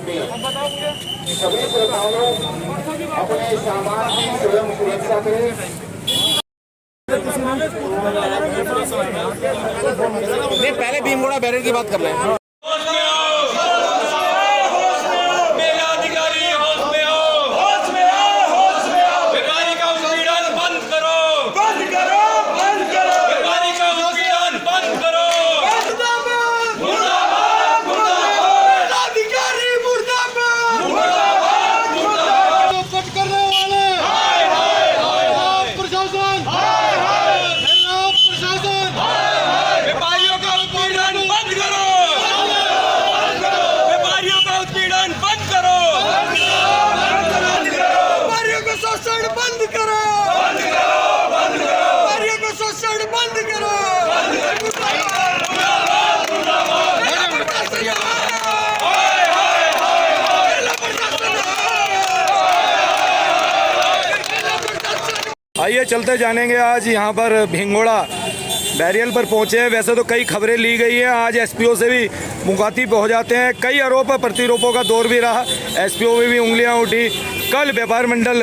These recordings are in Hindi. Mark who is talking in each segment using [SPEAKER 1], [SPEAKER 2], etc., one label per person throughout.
[SPEAKER 1] सकते। सभी श्रोताओं अपने सामान की स्वयं सुरक्षा करें।
[SPEAKER 2] नहीं, पहले भीमगोड़ा बैरियर की बात कर रहे हैं।
[SPEAKER 3] आइए चलते जानेंगे। आज यहाँ पर भिंगोड़ा बैरियल पर पहुँचे हैं। वैसे तो कई खबरें ली गई हैं, आज एसपीओ से भी मुखातिब हो जाते हैं। कई आरोप प्रत्यारोपों का दौर भी रहा, एसपीओ में भी उंगलियाँ उठी। कल व्यापार मंडल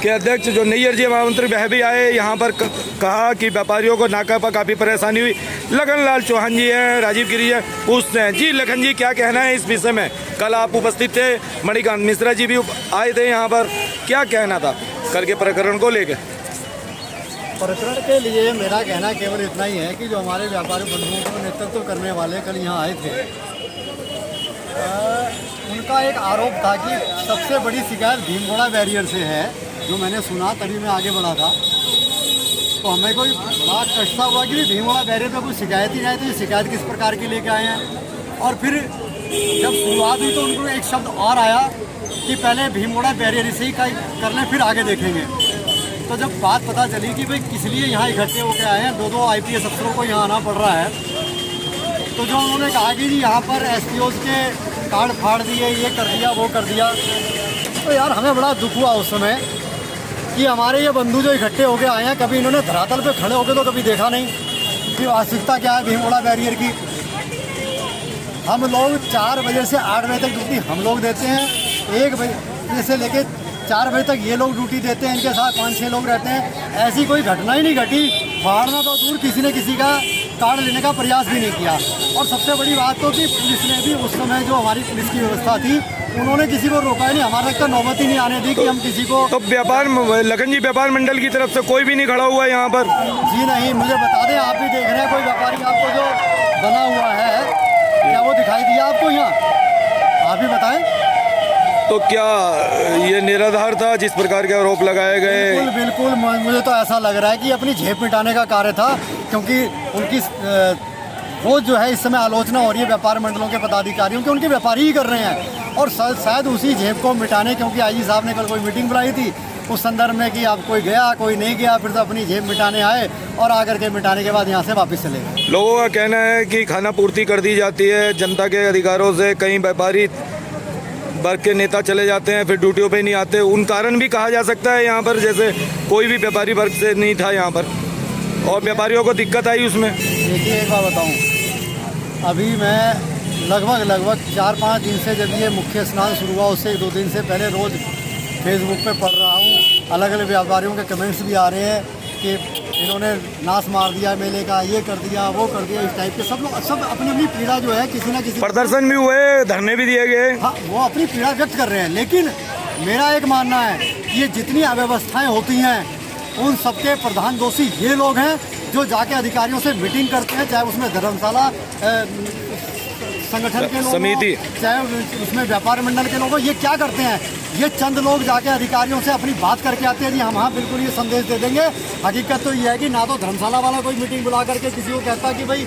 [SPEAKER 3] के अध्यक्ष जो नैयर जी महामंत्री वह भी आए यहाँ पर, कहा कि व्यापारियों को नाका पर काफ़ी परेशानी हुई। लखन लाल चौहान जी हैं, राजीव गिरी हैं, पूछते हैं। जी लखन जी, क्या कहना है इस विषय में? कल आप उपस्थित थे, मणिकांत मिश्रा जी भी आए थे यहाँ पर, क्या कहना था कल के प्रकरण को लेकर?
[SPEAKER 4] प्रकरण के लिए मेरा कहना केवल इतना ही है कि जो हमारे व्यापारी बंधुओं को नेतृत्व करने वाले कल यहाँ आए थे, उनका एक आरोप था कि सबसे बड़ी शिकायत भीमगोड़ा बैरियर से है। जो मैंने सुना तभी मैं आगे बढ़ा था, तो हमें कोई बड़ा कष्ट हुआ कि भीमगोड़ा बैरियर पे कोई शिकायत ही नहीं आई, तो ये शिकायत किस प्रकार की लेके आए हैं। और फिर जब शुरुआत हुई तो उनको एक शब्द और आया कि पहले भीमगोड़ा बैरियर से ही कर लें, फिर आगे देखेंगे। तो जब बात पता चली कि भाई किस लिए यहाँ इकट्ठे होकर आए हैं, दो IPS अफसरों को यहाँ आना पड़ रहा है, तो जो उन्होंने कहा कि जी यहाँ पर SPOs के कार्ड फाड़ दिए, ये कर दिया, वो कर दिया, तो यार हमें बड़ा दुख हुआ उस समय कि हमारे ये बंधु जो इकट्ठे होकर आए हैं, कभी इन्होंने धरातल पे खड़े होकर तो कभी देखा नहीं कि वास्तविकता क्या है भीमगोड़ा बैरियर की। हम लोग 4 बजे से 8 बजे तक ड्यूटी हम लोग देते हैं, 1 बजे से लेके 4 बजे तक ये लोग ड्यूटी देते हैं, इनके साथ 5-6 लोग रहते हैं। ऐसी कोई घटना ही नहीं घटी, फाड़ना तो दूर, किसी ने किसी का कार्ड लेने का प्रयास भी नहीं किया। और सबसे बड़ी बात तो कि पुलिस ने भी उस समय जो हमारी पुलिस की व्यवस्था थी, उन्होंने किसी को रोका ही नहीं, हमारे तक नौबत ही नहीं आने दी कि हम किसी को।
[SPEAKER 3] तो व्यापार लखन जी, व्यापार मंडल की तरफ से कोई भी नहीं खड़ा हुआ है यहाँ पर?
[SPEAKER 4] जी नहीं, मुझे बता दें, आप भी देख रहे हैं कोई व्यापारी आपको जो बना हुआ है, क्या वो दिखाई दिया आपको यहाँ? आप ही बताएं।
[SPEAKER 3] तो क्या ये निराधार था जिस प्रकार के आरोप लगाए गए?
[SPEAKER 4] बिल्कुल बिल्कुल, मुझे तो ऐसा लग रहा है कि अपनी झेप मिटाने का कार्य था, क्योंकि उनकी रोज जो है इस समय आलोचना हो रही है व्यापार मंडलों के पदाधिकारियों की, उनके व्यापारी ही कर रहे हैं। और शायद उसी झेप को मिटाने, क्योंकि आईजी साहब ने कल कोई मीटिंग बुलाई थी उस संदर्भ में कि आप कोई गया कोई नहीं गया, फिर तो अपनी जेब मिटाने आए और आकर के मिटाने के बाद यहाँ से वापस चले गए।
[SPEAKER 3] लोगों का कहना है कि खाना पूर्ति कर दी जाती है जनता के अधिकारों से, कई व्यापारी वर्ग के नेता चले जाते हैं, फिर ड्यूटियों पे नहीं आते। उन कारण भी कहा जा सकता है यहाँ पर, जैसे कोई भी व्यापारी वर्ग से नहीं था यहाँ पर और व्यापारियों को दिक्कत आई उसमें।
[SPEAKER 4] देखिए एक बात बताऊँ, अभी मैं लगभग 4-5 दिन से जब ये मुख्य स्नान शुरू हुआ उससे 2 दिन से पहले रोज़ फेसबुक पे पढ़ रहा हूँ, अलग अलग व्यापारियों के कमेंट्स भी आ रहे हैं कि इन्होंने नाश मार दिया मेले का, ये कर दिया, वो कर दिया, इस टाइप के। सब लोग सब अपनी अपनी पीड़ा जो है किसी ना किसी,
[SPEAKER 3] प्रदर्शन भी हुए, धरने भी दिए गए।
[SPEAKER 4] हाँ, वो अपनी पीड़ा व्यक्त कर रहे हैं। लेकिन मेरा एक मानना है कि ये जितनी अव्यवस्थाएँ होती हैं उन सबके प्रधान दोषी ये लोग हैं जो जाके अधिकारियों से मीटिंग करते हैं, चाहे उसमें धर्मशाला संगठन के लोग,
[SPEAKER 3] समिति,
[SPEAKER 4] चाहे उसमें व्यापार मंडल के लोग। ये क्या करते हैं, ये चंद लोग जाके अधिकारियों से अपनी बात करके आते हैं, जी हम हाँ बिल्कुल ये संदेश दे देंगे। हकीकत तो ये है कि ना तो धर्मशाला वाला कोई मीटिंग बुला करके किसी को कहता कि भाई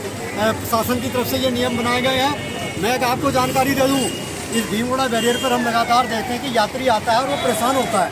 [SPEAKER 4] शासन की तरफ से ये नियम बनाए गए हैं। मैं आपको जानकारी दे दूँ, इस भीमगोड़ा बैरियर पर हम लगातार देखते हैं कि यात्री आता है और वो परेशान होता है।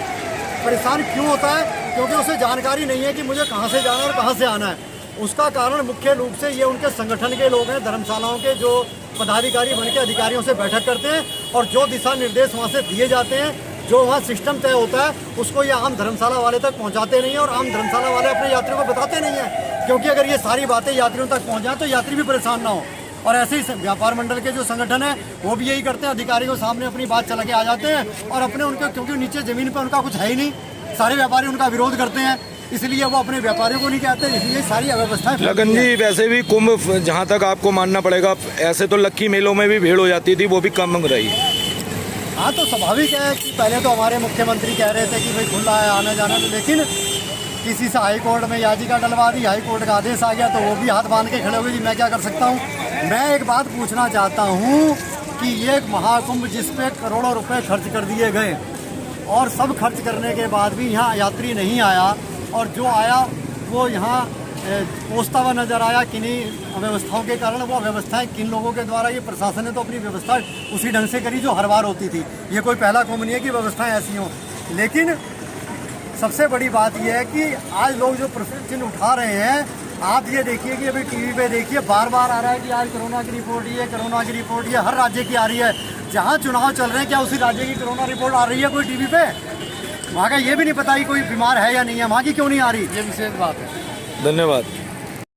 [SPEAKER 4] परेशान क्यों होता है? क्योंकि उसे जानकारी नहीं है कि मुझे कहाँ से जाना और कहाँ से आना है। उसका कारण मुख्य रूप से ये उनके संगठन के लोग हैं, धर्मशालाओं के जो पदाधिकारी बन के अधिकारियों से बैठक करते हैं और जो दिशा निर्देश वहाँ से दिए जाते हैं, जो वहाँ सिस्टम तय होता है, उसको ये आम धर्मशाला वाले तक पहुँचाते नहीं हैं और आम धर्मशाला वाले अपने यात्रियों को बताते नहीं हैं। क्योंकि अगर ये सारी बातें यात्रियों तक पहुँच जाएँ तो यात्री भी परेशान ना हो। और ऐसे ही व्यापार मंडल के जो संगठन है वो भी यही करते हैं, अधिकारियों के सामने अपनी बात चला के आ जाते हैं और अपने उनके, क्योंकि नीचे ज़मीन पर उनका कुछ है ही नहीं, सारे व्यापारी उनका विरोध करते हैं, इसलिए वो अपने व्यापारियों को नहीं कहते, इसलिए सारी अव्यवस्थाएं
[SPEAKER 3] लगन जी, वैसे भी कुंभ जहाँ तक आपको मानना पड़ेगा, ऐसे तो लक्की मेलों में भी भीड़ हो जाती थी, वो भी कम रही।
[SPEAKER 4] हाँ, तो स्वाभाविक है कि पहले तो हमारे मुख्यमंत्री कह रहे थे कि भाई खुला है आना जाना, लेकिन किसी से हाई कोर्ट में याचिका डलवा दी, हाई कोर्ट का आदेश आ गया तो वो भी हाथ बांध के खड़े हुए जी मैं क्या कर सकता हूँ। मैं एक बात पूछना चाहता हूँ कि ये महाकुंभ जिस पे करोड़ों रुपए खर्च कर दिए गए और सब खर्च करने के बाद भी यहाँ यात्री नहीं आया, और जो आया वो यहाँ पहुँचता हुआ नजर आया किन्हीं अव्यवस्थाओं के कारण। वो अव्यवस्थाएं किन लोगों के द्वारा, ये प्रशासन ने तो अपनी व्यवस्था उसी ढंग से करी जो हर बार होती थी, ये कोई पहला कुंभ नहीं है कि व्यवस्थाएं ऐसी हों। लेकिन सबसे बड़ी बात यह है कि आज लोग जो प्रश्न चिन्ह उठा रहे हैं, आप ये देखिए कि अभी टीवी पे देखिए बार बार आ रहा है कि आज कोरोना की रिपोर्ट ये, कोरोना की रिपोर्ट ये, हर राज्य की आ रही है। जहाँ चुनाव चल रहे हैं क्या उसी राज्य की कोरोना रिपोर्ट आ रही है कोई टीवी पे? वहाँ का ये भी नहीं पता कि कोई बीमार है या नहीं है, वहाँ की क्यों नहीं आ रही, ये विशेष बात है।
[SPEAKER 3] धन्यवाद।